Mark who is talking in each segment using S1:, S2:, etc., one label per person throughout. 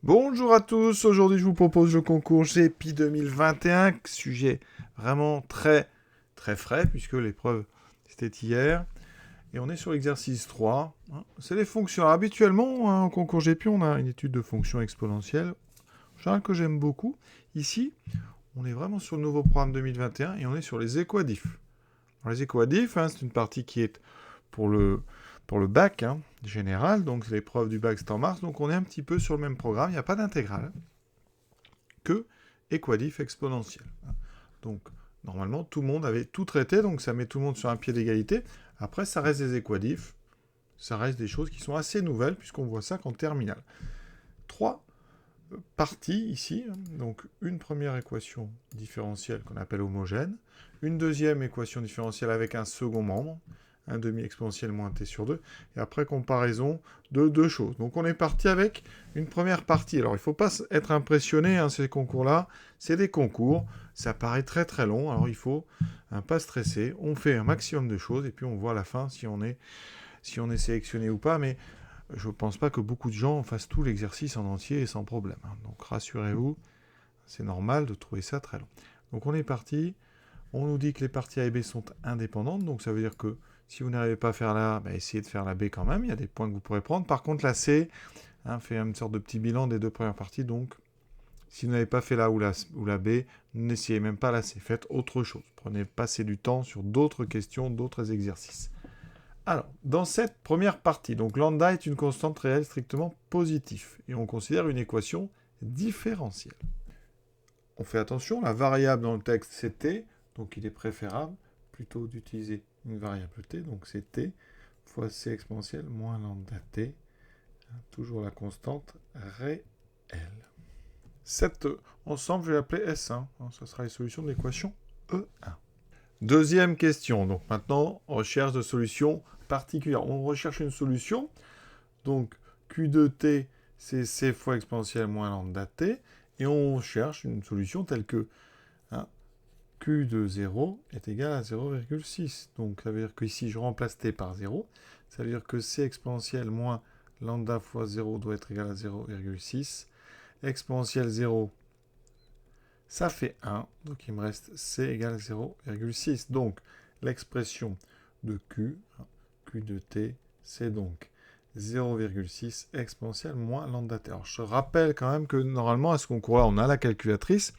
S1: Bonjour à tous, aujourd'hui je vous propose le concours GEPI 2021, sujet vraiment très frais puisque l'épreuve c'était hier. Et on est sur l'exercice 3. C'est les fonctions. Alors, habituellement, au concours GEPI, on a une étude de fonctions exponentielles, genre que j'aime beaucoup. Ici, on est vraiment sur le nouveau programme 2021 et on est sur les équadifs. Alors, les équadifs, c'est une partie qui est pour le, pour le bac général, donc c'est l'épreuve du bac c'est en mars, donc on est un petit peu sur le même programme, il n'y a pas d'intégrale que équadif exponentiel. Donc, normalement, tout le monde avait tout traité, donc ça met tout le monde sur un pied d'égalité. Après, ça reste des équadifs, ça reste des choses qui sont assez nouvelles, puisqu'on voit ça qu'en terminale. Trois parties ici, donc une première équation différentielle qu'on appelle homogène, une deuxième équation différentielle avec un second membre, un demi exponentiel moins t sur 2, et après comparaison de deux choses. Donc on est parti avec une première partie. Alors il ne faut pas être impressionné, ces concours-là, c'est des concours, ça paraît très long, alors il faut pas stresser, on fait un maximum de choses, et puis on voit à la fin si on est sélectionné ou pas, mais je ne pense pas que beaucoup de gens fassent tout l'exercice en entier et sans problème. Donc rassurez-vous, c'est normal de trouver ça très long. Donc on est parti. On nous dit que les parties A et B sont indépendantes, donc ça veut dire que si vous n'arrivez pas à faire la A, essayez de faire la B quand même. Il y a des points que vous pourrez prendre. Par contre, la C fait une sorte de petit bilan des deux premières parties. Donc, si vous n'avez pas fait la A ou la B, n'essayez même pas la C. Faites autre chose. Prenez, passez du temps sur d'autres questions, d'autres exercices. Alors, dans cette première partie, donc lambda est une constante réelle strictement positive, et on considère une équation différentielle. On fait attention, la variable dans le texte c'est t, donc il est préférable plutôt d'utiliser une variable t, donc c'est t fois c exponentielle moins lambda t, toujours la constante réelle. Cet ensemble, je vais l'appeler S1, ça sera les solutions de l'équation E1. Deuxième question, donc maintenant, recherche de solution particulière. On recherche une solution, donc Q de t, c'est c fois exponentielle moins lambda t, et on cherche une solution telle que Q de 0 est égal à 0,6. Donc ça veut dire qu'ici, je remplace t par 0. Ça veut dire que c exponentielle moins lambda fois 0 doit être égal à 0,6. Exponentielle 0, ça fait 1. Donc il me reste c égale 0,6. Donc l'expression de Q, Q de t, c'est donc 0,6 exponentielle moins lambda t. Alors je rappelle quand même que normalement à ce concours-là, on a la calculatrice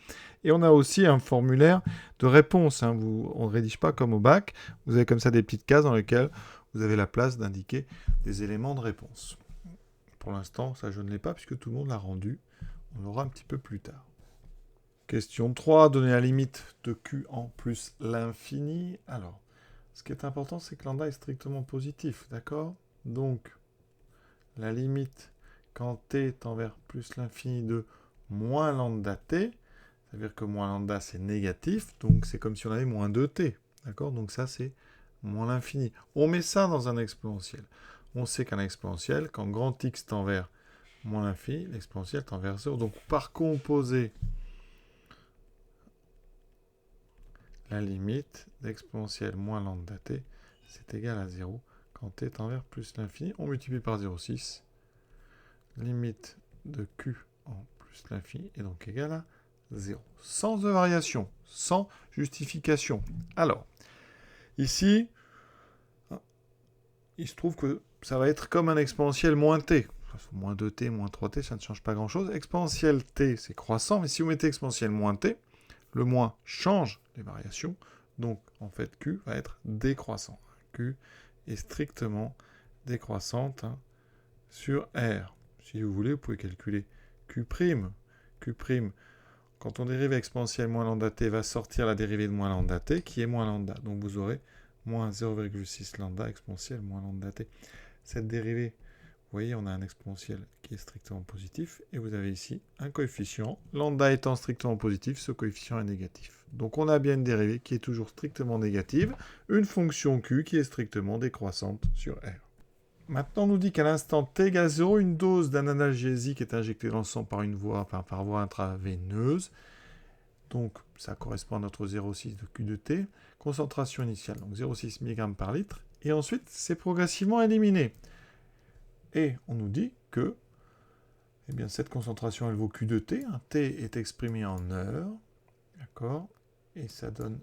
S1: et on a aussi un formulaire de réponse. On ne rédige pas comme au bac. Vous avez comme ça des petites cases dans lesquelles vous avez la place d'indiquer des éléments de réponse. Pour l'instant, ça je ne l'ai pas puisque tout le monde l'a rendu. On l'aura un petit peu plus tard. Question 3, donner la limite de Q en plus l'infini. Alors, ce qui est important, c'est que lambda est strictement positif, d'accord? Donc, la limite quand t tend vers plus l'infini de moins lambda t, ça veut dire que moins lambda c'est négatif, donc c'est comme si on avait moins 2t, d'accord? Donc ça c'est moins l'infini. On met ça dans un exponentiel. On sait qu'un exponentiel, quand grand X tend vers moins l'infini, l'exponentiel tend vers 0. Donc par composé, la limite d'exponentielle moins lambda t, c'est égal à 0 quand t tend vers plus l'infini. On multiplie par 0,6. Limite de Q en plus l'infini est donc égale à 0. Sans de variation, sans justification. Alors, ici, il se trouve que ça va être comme un exponentiel moins t. Moins 2t, moins 3t, ça ne change pas grand-chose. Exponentiel t, c'est croissant, mais si vous mettez exponentiel moins t, le moins change les variations. Donc, en fait, Q va être décroissant. Q est strictement décroissante sur R. Si vous voulez, vous pouvez calculer Q'. Q', quand on dérive exponentielle moins lambda t, va sortir la dérivée de moins lambda t, qui est moins lambda. Donc vous aurez moins 0,6 lambda exponentielle moins lambda t. Cette dérivée, vous voyez, on a un exponentiel qui est strictement positif, et vous avez ici un coefficient. Lambda étant strictement positif, ce coefficient est négatif. Donc on a bien une dérivée qui est toujours strictement négative, une fonction Q qui est strictement décroissante sur R. Maintenant, on nous dit qu'à l'instant t égale 0, une dose d'un analgésique est injectée dans le sang par par voie intraveineuse. Donc, ça correspond à notre 0,6 de Q de t. Concentration initiale, donc 0,6 mg par litre. Et ensuite, c'est progressivement éliminé. Et on nous dit que Eh bien, cette concentration, elle vaut Q de T. T est exprimé en heures. D'accord? Et ça donne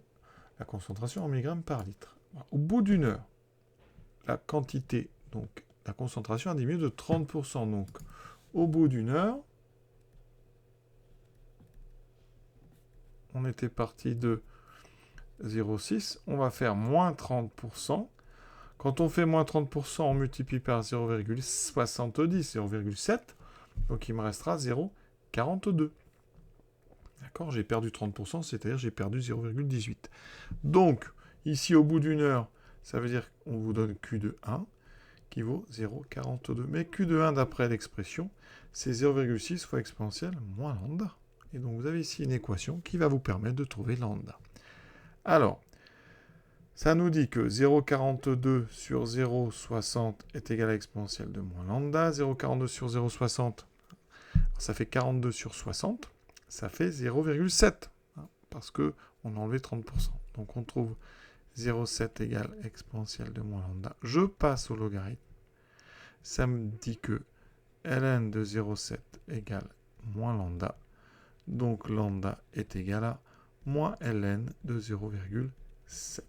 S1: la concentration en milligrammes par litre. Au bout d'une heure, la quantité, donc la concentration a diminué de 30%. Donc, au bout d'une heure, on était parti de 0,6. On va faire moins 30%. Quand on fait moins 30%, on multiplie par 0,70, 0,7. Donc, il me restera 0,42. D'accord? J'ai perdu 30%, c'est-à-dire j'ai perdu 0,18. Donc, ici, au bout d'une heure, ça veut dire qu'on vous donne Q de 1 qui vaut 0,42. Mais Q de 1, d'après l'expression, c'est 0,6 fois exponentielle moins lambda. Et donc, vous avez ici une équation qui va vous permettre de trouver lambda. Alors, ça nous dit que 0,42 sur 0,60 est égal à exponentielle de moins lambda. 0,42 sur 0,60, ça fait 42 sur 60. Ça fait 0,7, parce qu'on a enlevé 30%. Donc on trouve 0,7 égale exponentielle de moins lambda. Je passe au logarithme. Ça me dit que ln de 0,7 égale moins lambda. Donc lambda est égal à moins ln de 0,7.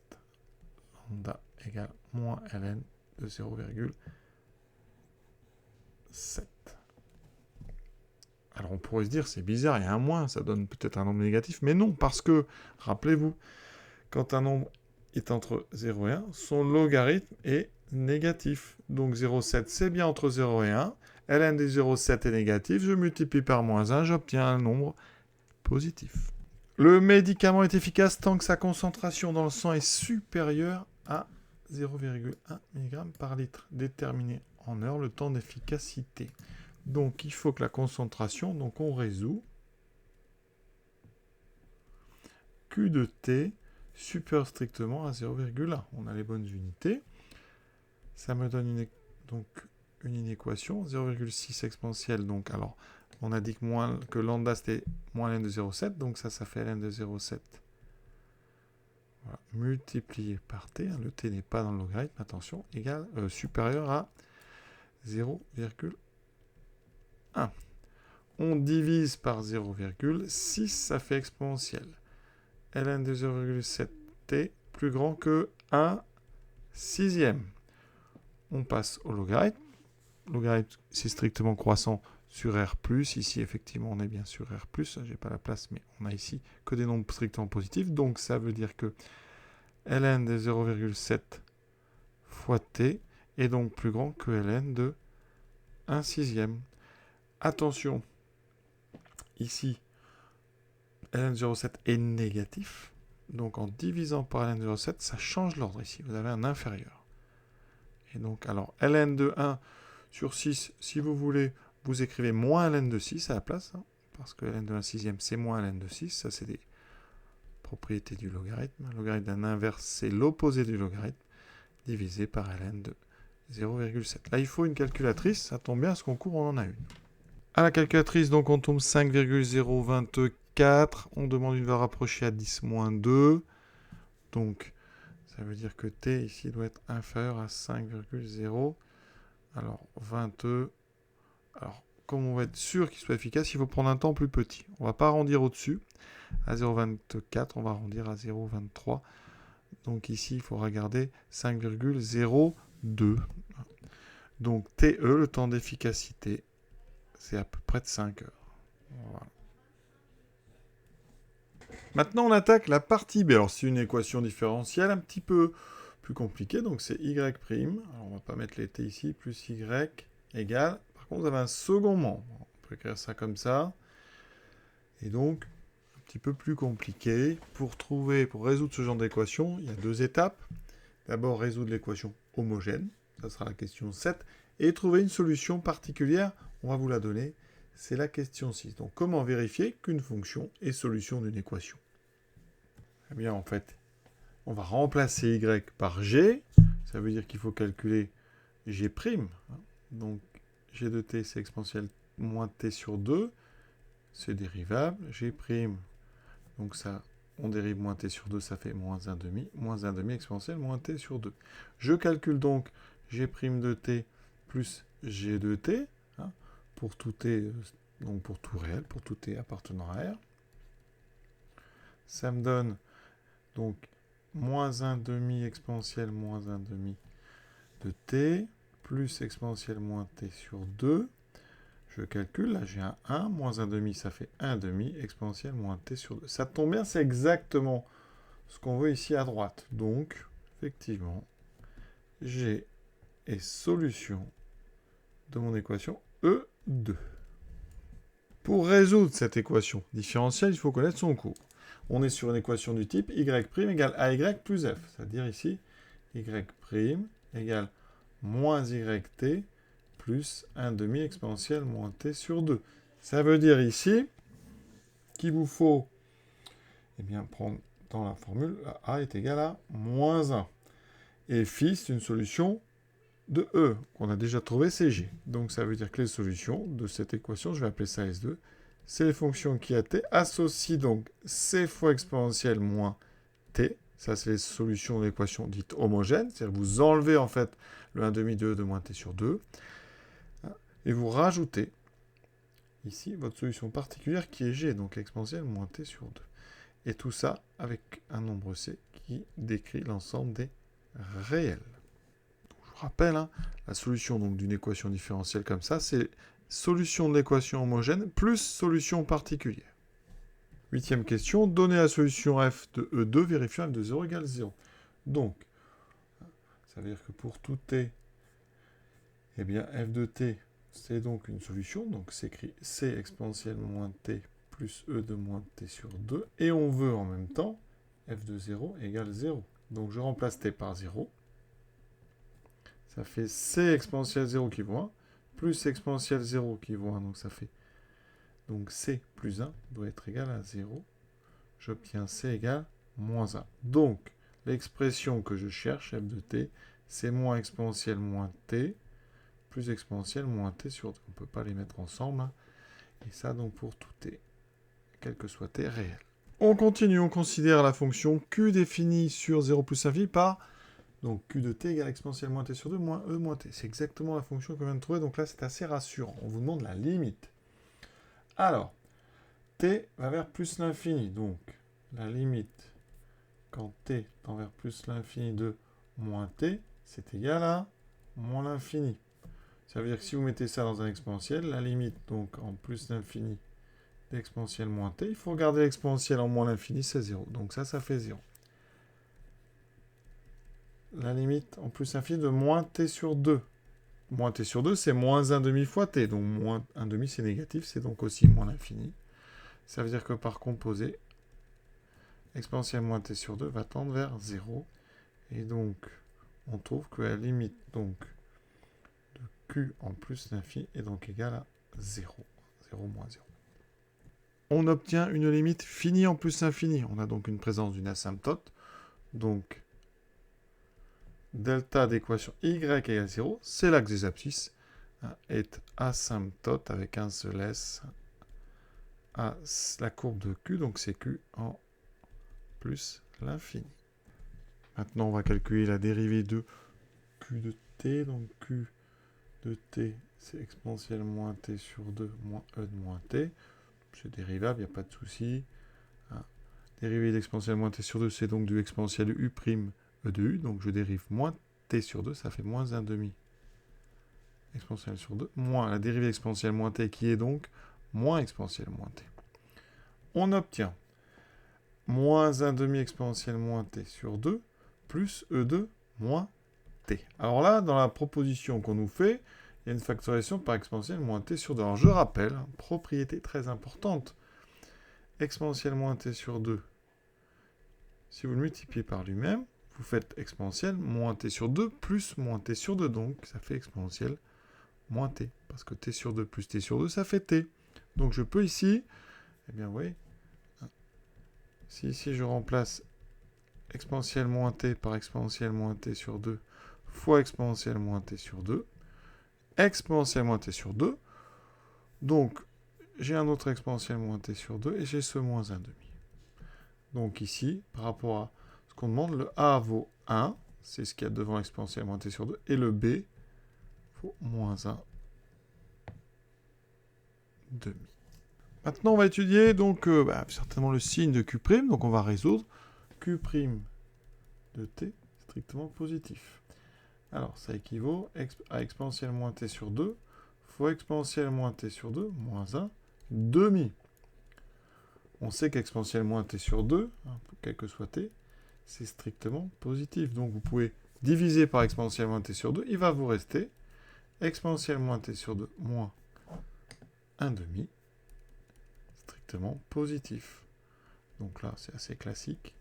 S1: Lambda égale moins ln de 0,7. Alors on pourrait se dire, c'est bizarre, il y a un moins, ça donne peut-être un nombre négatif, mais non, parce que, rappelez-vous, quand un nombre est entre 0 et 1, son logarithme est négatif. Donc 0,7, c'est bien entre 0 et 1. ln de 0,7 est négatif, je multiplie par moins 1, j'obtiens un nombre positif. Le médicament est efficace tant que sa concentration dans le sang est supérieure à 0,1 mg par litre, déterminé en heure le temps d'efficacité. Donc, il faut que la concentration, donc on résout, Q de T supérieur strictement à 0,1. On a les bonnes unités. Ça me donne donc une équation, 0,6 exponentielle. Donc, alors, on a dit que lambda, c'était moins ln de 0,7. Donc, ça fait ln de 0,7. Voilà, multiplié par T. Le T n'est pas dans le logarithme, attention, supérieur à 0,1. On divise par 0,6, ça fait exponentielle. ln de 0,7t plus grand que 1 sixième. On passe au logarithme. Logarithme, c'est strictement croissant sur R+. Ici, effectivement, on est bien sur R+. J'ai pas la place, mais on a ici que des nombres strictement positifs. Donc, ça veut dire que ln de 0,7 fois t est donc plus grand que ln de 1 sixième. Attention, ici, ln de 0,7 est négatif. Donc en divisant par ln de 0,7, ça change l'ordre ici. Vous avez un inférieur. Et donc, alors, ln de 1 sur 6, si vous voulez, vous écrivez moins ln de 6 à la place. Parce que ln de 1 sixième, c'est moins ln de 6. Ça, c'est des propriétés du logarithme. Le logarithme d'un inverse, c'est l'opposé du logarithme, divisé par ln de 0,7. Là, il faut une calculatrice. Ça tombe bien, ce concours, on en a une. À la calculatrice, donc, on tombe 5,024. On demande une valeur rapprochée à 10-2. Donc, ça veut dire que t, ici, doit être inférieur à 5,0. Alors, 22. Alors, comme on va être sûr qu'il soit efficace, il faut prendre un temps plus petit. On ne va pas arrondir au-dessus. À 0,24, on va arrondir à 0,23. Donc, ici, il faut regarder 5,02. Donc, TE, le temps d'efficacité, c'est à peu près de 5 heures. Voilà. Maintenant, on attaque la partie B. Alors, c'est une équation différentielle un petit peu plus compliquée. Donc, c'est y'. Alors, on ne va pas mettre les t ici. Plus y égale. Par contre, vous avez un second membre. On peut écrire ça comme ça. Et donc, un petit peu plus compliqué. Pour résoudre ce genre d'équation, il y a deux étapes. D'abord, résoudre l'équation homogène. Ça sera la question 7. Et trouver une solution particulière. On va vous la donner. C'est la question 6. Donc, comment vérifier qu'une fonction est solution d'une équation? Eh bien, en fait, on va remplacer y par g. Ça veut dire qu'il faut calculer g'. Donc, g de t, c'est exponentielle moins t sur 2. C'est dérivable. G', donc ça, on dérive moins t sur 2, ça fait moins 1,5. Moins 1,5 exponentielle moins t sur 2. Je calcule donc g' de t plus g de t. pour tout t, donc pour tout réel, pour tout t appartenant à R. Ça me donne donc moins 1 demi exponentielle moins 1 demi de t, plus exponentielle moins t sur 2. Je calcule, là j'ai un 1, moins 1 demi, ça fait 1 demi, exponentielle moins t sur 2. Ça tombe bien, c'est exactement ce qu'on veut ici à droite. Donc, effectivement, G est solution de mon équation E2. Pour résoudre cette équation différentielle, il faut connaître son cours. On est sur une équation du type y' égale AY plus F. C'est-à-dire ici, y' égale moins YT plus 1 demi exponentielle moins T sur 2. Ça veut dire ici qu'il vous faut prendre dans la formule A est égal à moins 1. Et phi, c'est une solution de E, qu'on a déjà trouvé, c'est G. Donc ça veut dire que les solutions de cette équation, je vais appeler ça S2, c'est les fonctions qui à t associent donc C fois exponentielle moins T. Ça, c'est les solutions de l'équation dite homogène. C'est-à-dire que vous enlevez en fait le 1 demi de E de moins T sur 2. Et vous rajoutez ici votre solution particulière qui est G, donc exponentielle moins T sur 2. Et tout ça avec un nombre C qui décrit l'ensemble des réels. Donc, je vous rappelle, la solution d'une équation différentielle comme ça, c'est solution de l'équation homogène plus solution particulière. 8e question, donner la solution f de E2, vérifiant f de 0 égale 0. Donc, ça veut dire que pour tout t, f de t, c'est donc une solution. Donc, c'est écrit c exponentielle moins t plus E de moins t sur 2. Et on veut en même temps f de 0 égale 0. Donc, je remplace t par 0. Ça fait c exponentielle 0 qui vaut 1, plus exponentielle 0 qui vaut 1. Donc, ça fait... Donc, c plus 1 doit être égal à 0. J'obtiens c égale moins 1. Donc, l'expression que je cherche, f de t, c'est moins exponentielle moins t, plus exponentielle moins t sur 2. On ne peut pas les mettre ensemble. Et ça, donc, pour tout t, quel que soit t réel. On continue, on considère la fonction q définie sur 0 plus infini par... Donc, q de t égale exponentielle moins t sur 2 moins e moins t. C'est exactement la fonction qu'on vient de trouver. Donc là, c'est assez rassurant. On vous demande la limite. Alors, t va vers plus l'infini. Donc, la limite, quand t tend vers plus l'infini de moins t, c'est égal à moins l'infini. Ça veut dire que si vous mettez ça dans un exponentiel, la limite, donc, en plus l'infini d'exponentielle moins t, il faut regarder l'exponentielle en moins l'infini, c'est 0. Donc ça fait 0. La limite en plus infini de moins t sur 2. Moins t sur 2, c'est moins 1 demi fois t. Donc moins 1 demi, c'est négatif, c'est donc aussi moins l'infini. Ça veut dire que par composé, exponentielle moins t sur 2 va tendre vers 0. Et donc, on trouve que la limite donc, de q en plus l'infini est donc égale à 0. 0 moins 0. On obtient une limite finie en plus infini. On a donc une présence d'une asymptote. Donc, delta d'équation y égale 0, c'est l'axe des abscisses, est asymptote avec un seul s à la courbe de q, donc c'est q en plus l'infini. Maintenant, on va calculer la dérivée de q de t, donc q de t, c'est exponentielle moins t sur 2 moins e de moins t. C'est dérivable, il n'y a pas de souci. Dérivée d'exponentielle moins t sur 2, c'est donc du exponentielle u' e de u, donc je dérive moins t sur 2, ça fait moins 1 demi exponentielle sur 2, moins la dérivée exponentielle moins t, qui est donc moins exponentielle moins t. On obtient moins 1 demi exponentielle moins t sur 2, plus e2 moins t. Alors là, dans la proposition qu'on nous fait, il y a une factorisation par exponentielle moins t sur 2. Alors je rappelle, propriété très importante, exponentielle moins t sur 2, si vous le multipliez par lui-même, vous faites exponentielle moins t sur 2 plus moins t sur 2. Donc, ça fait exponentielle moins t. Parce que t sur 2 plus t sur 2, ça fait t. Donc, je peux ici, oui, si ici je remplace exponentielle moins t par exponentielle moins t sur 2 fois exponentielle moins t sur 2, exponentielle moins t sur 2, donc, j'ai un autre exponentielle moins t sur 2 et j'ai ce moins 1 demi. Donc ici, par rapport à ce qu'on demande, le A vaut 1, c'est ce qu'il y a devant exponentielle moins t sur 2, et le B vaut moins 1 demi. Maintenant, on va étudier donc certainement le signe de Q', donc on va résoudre Q' de t strictement positif. Alors, ça équivaut à exponentielle moins t sur 2 fois exponentielle moins t sur 2 moins 1 demi. On sait qu'exponentielle moins t sur 2, quel que soit t, c'est strictement positif. Donc, vous pouvez diviser par exponentielle moins t sur 2, il va vous rester exponentielle moins t sur 2 moins 1 demi, strictement positif. Donc là, c'est assez classique.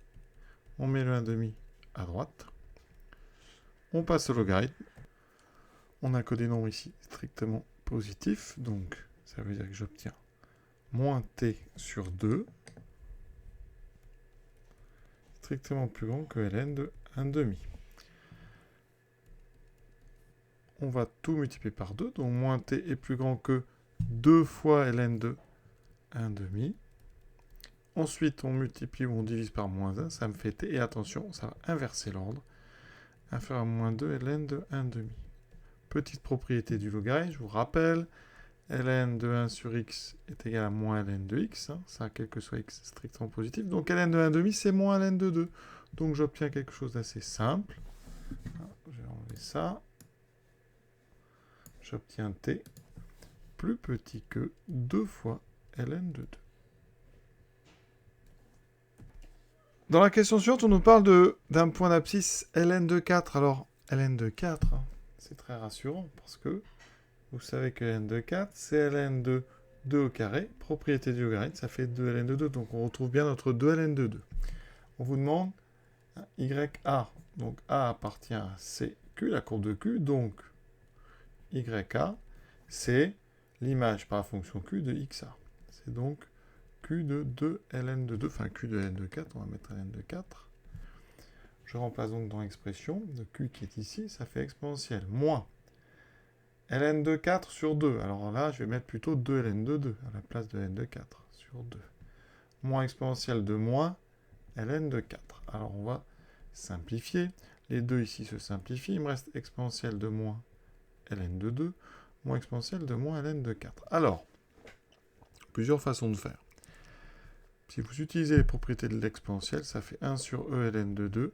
S1: On met le 1 demi à droite. On passe au logarithme. On a que des nombres ici strictement positifs. Donc, ça veut dire que j'obtiens moins t sur 2, strictement plus grand que ln de 1 demi. On va tout multiplier par 2. Donc, moins t est plus grand que 2 fois ln de 1 demi. Ensuite, on multiplie ou on divise par moins 1. Ça me fait t. Et attention, ça va inverser l'ordre. Inférieur à moins 2 ln de 1 demi. Petite propriété du logarithme, je vous rappelle, ln de 1 sur x est égal à moins ln de x, ça, quel que soit x, strictement positif. Donc ln de 1 demi, c'est moins ln de 2. Donc j'obtiens quelque chose d'assez simple. Je vais enlever ça. J'obtiens t plus petit que 2 fois ln de 2. Dans la question suivante, on nous parle d'un point d'abscisse ln de 4. Alors, ln de 4, c'est très rassurant parce que vous savez que ln de 4, c'est ln de 2 au carré. Propriété du logarithme, ça fait 2 ln de 2. Donc on retrouve bien notre 2 ln de 2. On vous demande YA. Donc A appartient à CQ, la courbe de Q. Donc YA, c'est l'image par la fonction Q de XA. C'est donc Q de 2 ln de 2. Enfin, Q de ln de 4, on va mettre ln de 4. Je remplace donc dans l'expression, de Q qui est ici, ça fait exponentielle. Moins ln de 4 sur 2. Alors là, je vais mettre plutôt 2 ln de 2 à la place de ln de 4 sur 2. Moins exponentielle de moins ln de 4. Alors on va simplifier. Les deux ici se simplifient. Il me reste exponentielle de moins ln de 2, moins exponentielle de moins ln de 4. Alors, plusieurs façons de faire. Si vous utilisez les propriétés de l'exponentielle, ça fait 1 sur e ln de 2,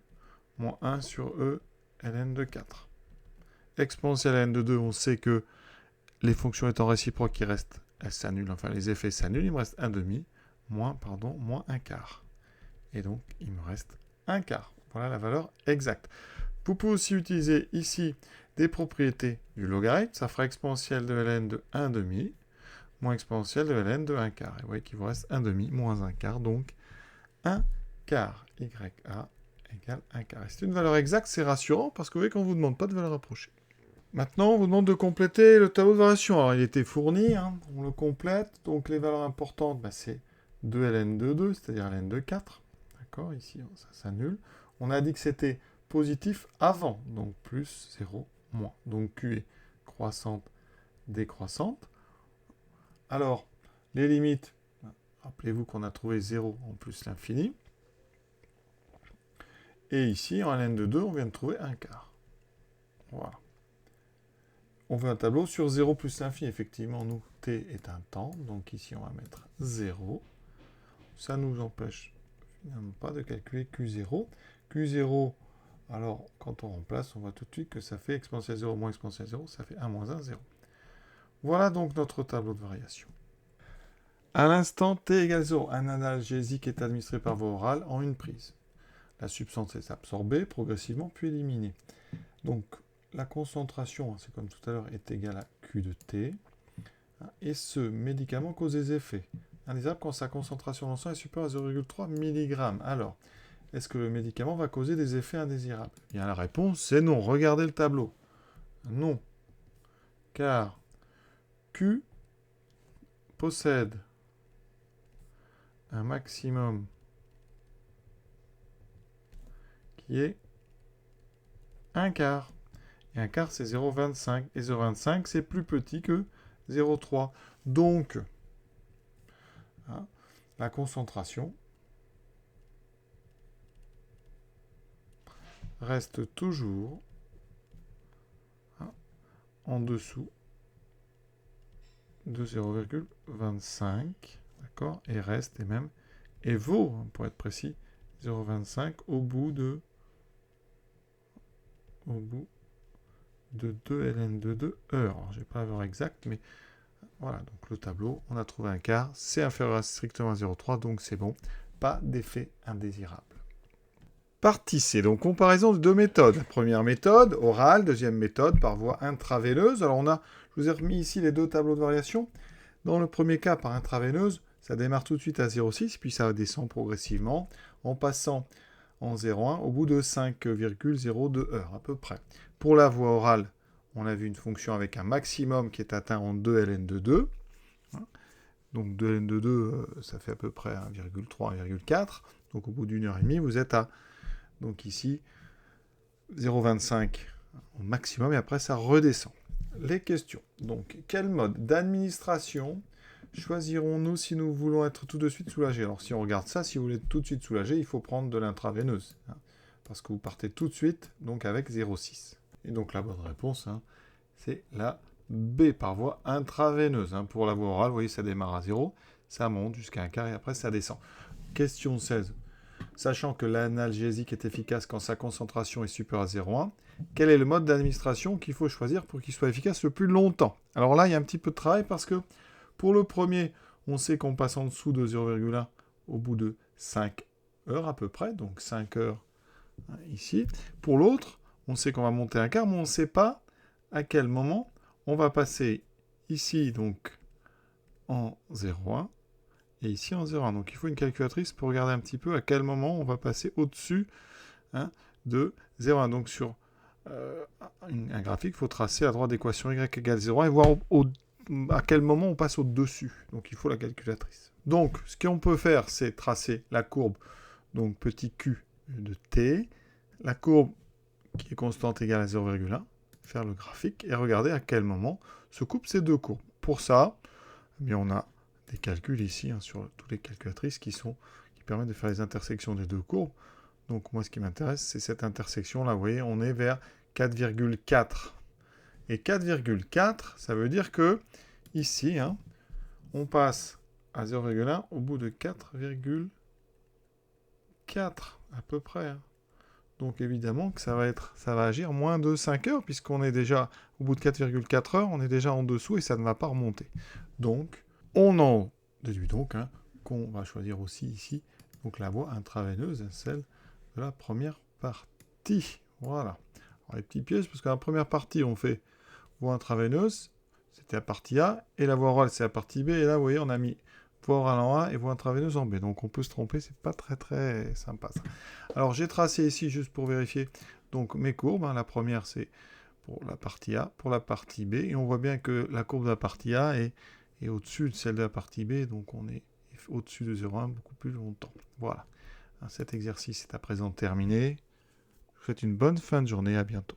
S1: moins 1 sur e ln de 4. Exponentielle ln de 2, on sait que les fonctions étant réciproques, il reste, elles s'annulent, enfin les effets s'annulent, il me reste 1 demi, moins 1 quart. Et donc, il me reste 1 quart. Voilà la valeur exacte. Vous pouvez aussi utiliser ici des propriétés du logarithme, ça fera exponentielle de ln de 1 demi, moins exponentielle de ln de 1 quart. Et vous voyez qu'il vous reste 1 demi moins 1 quart, donc 1 quart YA égale 1 quart. Et c'est une valeur exacte, c'est rassurant, parce que vous voyez qu'on ne vous demande pas de valeur approchée. Maintenant, on vous demande de compléter le tableau de variation. Alors, il était fourni, on le complète. Donc, les valeurs importantes, c'est 2 ln de 2, c'est-à-dire ln de 4. D'accord, ici, ça s'annule. On a dit que c'était positif avant, donc plus 0, moins. Donc, Q est croissante, décroissante. Alors, les limites, rappelez-vous qu'on a trouvé 0 en plus l'infini. Et ici, en ln de 2, on vient de trouver 1 quart. Voilà. On veut un tableau sur 0 plus l'infini. Effectivement, nous, t est un temps. Donc ici, on va mettre 0. Ça nous empêche finalement pas de calculer Q0. Q0, alors, quand on remplace, on voit tout de suite que ça fait exponentielle 0 moins exponentielle 0. Ça fait 1 moins 1, 0. Voilà donc notre tableau de variation. À l'instant t égale 0, un analgésique est administré par voie orale en une prise. La substance est absorbée progressivement puis éliminée. Donc, la concentration, c'est comme tout à l'heure, est égale à Q de T. Et ce médicament cause des effets indésirables quand sa concentration dans le sang est supérieure à 0,3 mg. Alors, est-ce que le médicament va causer des effets indésirables? Bien, la réponse, c'est non. Regardez le tableau. Non. Car Q possède un maximum qui est 1 quart. Et 1 quart, c'est 0,25. Et 0,25, c'est plus petit que 0,3. Donc, la concentration reste toujours en dessous de 0,25. D'accord? Et reste et vaut, pour être précis, 0,25 au bout de 2 ln de 2 heures. Alors, je n'ai pas la valeur exacte, mais voilà, donc le tableau, on a trouvé un quart, c'est inférieur à strictement à 0,3, donc c'est bon. Pas d'effet indésirable. Partie C, donc comparaison de deux méthodes. Première méthode, orale, deuxième méthode, par voie intraveineuse. Alors je vous ai remis ici les deux tableaux de variation. Dans le premier cas, par intraveineuse, ça démarre tout de suite à 0,6, puis ça descend progressivement, en passant en 0,1 au bout de 5,02 heures, à peu près. Pour la voie orale, on a vu une fonction avec un maximum qui est atteint en 2 ln de 2. Donc 2 ln de 2, ça fait à peu près 1,3, 1,4. Donc au bout d'une heure et demie, vous êtes à, donc ici, 0,25 au maximum, et après ça redescend. Les questions. Donc, quel mode d'administration choisirons-nous si nous voulons être tout de suite soulagés? Alors, si on regarde ça, si vous voulez être tout de suite soulagé, il faut prendre de l'intraveineuse. Parce que vous partez tout de suite, donc avec 0,6. Et donc, la bonne réponse, c'est la B, par voie intraveineuse. Pour la voie orale, vous voyez, ça démarre à 0, ça monte jusqu'à un quart, et après, ça descend. Question 16. Sachant que l'analgésique est efficace quand sa concentration est supérieure à 0,1, quel est le mode d'administration qu'il faut choisir pour qu'il soit efficace le plus longtemps? Alors là, il y a un petit peu de travail parce que pour le premier, on sait qu'on passe en dessous de 0,1 au bout de 5 heures à peu près, donc 5 heures ici. Pour l'autre, on sait qu'on va monter un quart, mais on ne sait pas à quel moment on va passer ici donc en 0,1 et ici en 0,1. Donc il faut une calculatrice pour regarder un petit peu à quel moment on va passer au-dessus de 0,1. Donc sur un graphique, il faut tracer à droite d'équation y égale 0,1 et voir à quel moment on passe au-dessus. Donc il faut la calculatrice. Donc ce qu'on peut faire, c'est tracer la courbe, donc petit q de t, la courbe qui est constante égale à 0,1, faire le graphique et regarder à quel moment se coupent ces deux courbes. Pour ça, eh bien, on a des calculs ici sur toutes les calculatrices qui permettent de faire les intersections des deux courbes. Donc moi, ce qui m'intéresse, c'est cette intersection-là. Vous voyez, on est vers 4,4. Et 4,4, ça veut dire que ici, on passe à 0,1 au bout de 4,4 à peu près. Donc évidemment que ça va agir moins de 5 heures, puisqu'on est déjà au bout de 4,4 heures, on est déjà en dessous et ça ne va pas remonter. Donc, on en déduit donc qu'on va choisir aussi ici donc la voie intraveineuse, celle de la première partie. Voilà. Alors, les petits pièges, parce que la première partie, on fait voie intraveineuse, c'était la partie A, et la voie orale, c'est la partie B, et là, vous voyez, on a mis voie orale en A et voie intraveineuse en B. Donc, on peut se tromper, c'est pas très, très sympa, ça. Alors, j'ai tracé ici, juste pour vérifier, donc mes courbes. La première, c'est pour la partie A, pour la partie B, et on voit bien que la courbe de la partie A est au-dessus de celle de la partie B, donc on est au-dessus de 0,1 beaucoup plus longtemps. Voilà. Cet exercice est à présent terminé. Je vous souhaite une bonne fin de journée, à bientôt.